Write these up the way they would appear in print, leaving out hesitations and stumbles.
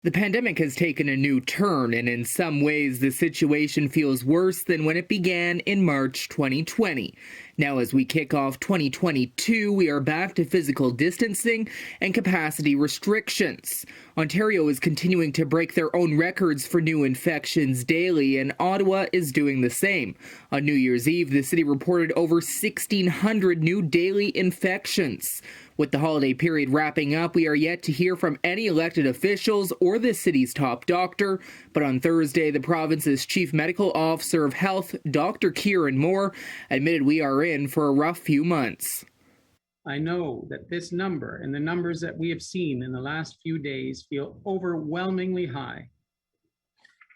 The pandemic has taken a new turn, and in some ways, the situation feels worse than when it began in March 2020. Now, as we kick off 2022, we are back to physical distancing and capacity restrictions. Ontario is continuing to break their own records for new infections daily, and Ottawa is doing the same. On New Year's Eve, the city reported over 1,600 new daily infections. With the holiday period wrapping up, we are yet to hear from any elected officials or the city's top doctor. But on Thursday, the province's chief medical officer of health, Dr. Kieran Moore, admitted we are in for a rough few months. I know that this number and the numbers that we have seen in the last few days feel overwhelmingly high.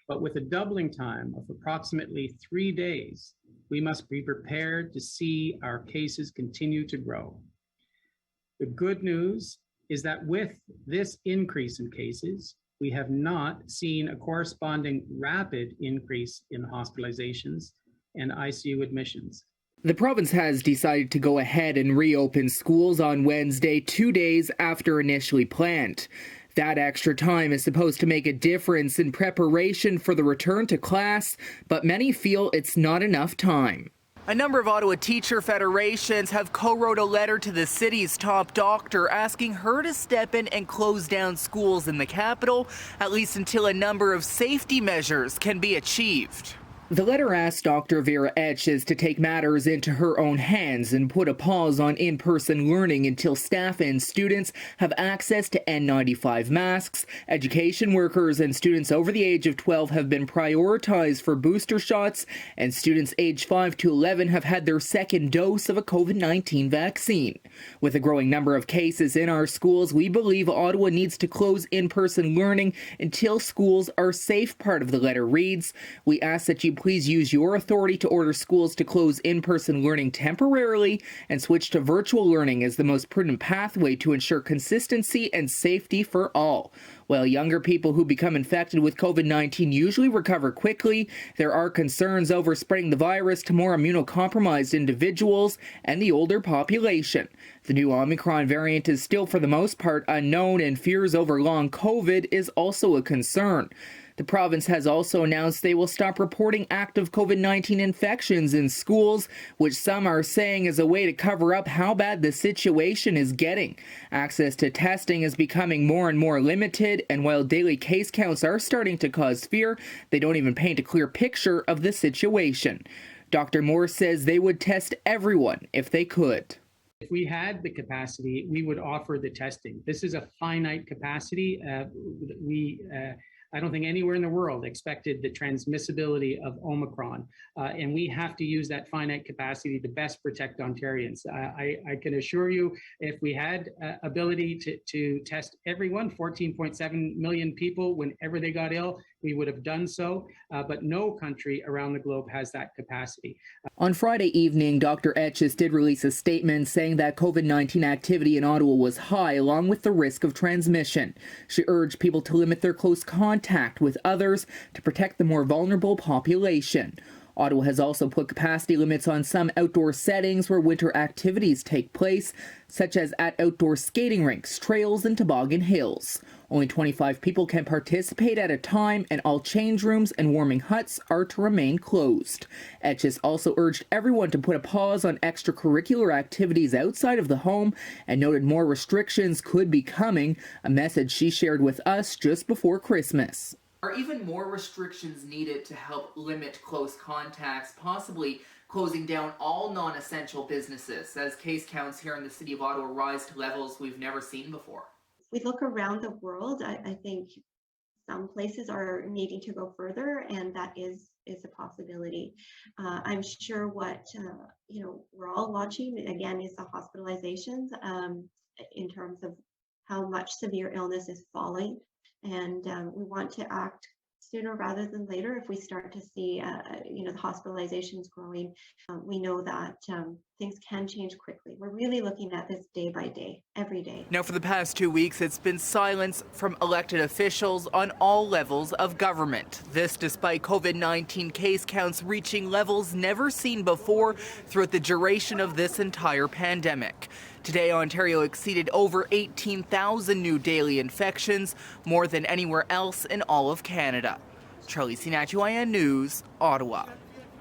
But with a doubling time of approximately 3 days, we must be prepared to see our cases continue to grow. The good news is that with this increase in cases, we have not seen a corresponding rapid increase in hospitalizations and ICU admissions. The province has decided to go ahead and reopen schools on Wednesday, 2 days after initially planned. That extra time is supposed to make a difference in preparation for the return to class, but many feel it's not enough time. A number of Ottawa teacher federations have co-wrote a letter to the city's top doctor asking her to step in and close down schools in the capital, at least until a number of safety measures can be achieved. The letter asked Dr. Vera Etches to take matters into her own hands and put a pause on in-person learning until staff and students have access to N95 masks. Education workers and students over the age of 12 have been prioritized for booster shots, and students aged 5 to 11 have had their second dose of a COVID-19 vaccine. With a growing number of cases in our schools, we believe Ottawa needs to close in-person learning until schools are safe, part of the letter reads. We ask that you please use your authority to order schools to close in-person learning temporarily and switch to virtual learning as the most prudent pathway to ensure consistency and safety for all. While younger people who become infected with COVID-19 usually recover quickly, there are concerns over spreading the virus to more immunocompromised individuals and the older population. The new Omicron variant is still for the most part unknown, and fears over long COVID is also a concern. The province has also announced they will stop reporting active COVID-19 infections in schools, which some are saying is a way to cover up how bad the situation is getting. Access to testing is becoming more and more limited, and while daily case counts are starting to cause fear, they don't even paint a clear picture of the situation. Dr. Moore says they would test everyone if they could. If we had the capacity, we would offer the testing. This is a finite capacity. I don't think anywhere in the world expected the transmissibility of Omicron, and we have to use that finite capacity to best protect Ontarians. I can assure you, if we had ability to test everyone, 14.7 million people, whenever they got ill, we would have done so, but no country around the globe has that capacity. On Friday evening, Dr. Etches did release a statement saying that COVID-19 activity in Ottawa was high, along with the risk of transmission. She urged people to limit their close contact with others to protect the more vulnerable population. Ottawa has also put capacity limits on some outdoor settings where winter activities take place, such as at outdoor skating rinks, trails, and toboggan hills. Only 25 people can participate at a time, and all change rooms and warming huts are to remain closed. Etches also urged everyone to put a pause on extracurricular activities outside of the home and noted more restrictions could be coming, a message she shared with us just before Christmas. Are even more restrictions needed to help limit close contacts, possibly closing down all non-essential businesses as case counts here in the city of Ottawa rise to levels we've never seen before? If we look around the world, I think some places are needing to go further, and that is a possibility. I'm sure what we're all watching again is the hospitalizations in terms of how much severe illness is falling. And we want to act sooner rather than later. If we start to see, the hospitalizations growing, we know that things can change quickly. We're really looking at this day by day, every day. Now, for the past 2 weeks, it's been silence from elected officials on all levels of government. This despite COVID-19 case counts reaching levels never seen before throughout the duration of this entire pandemic. Today, Ontario exceeded over 18,000 new daily infections, more than anywhere else in all of Canada. Charlie Sinach, UIN News, Ottawa.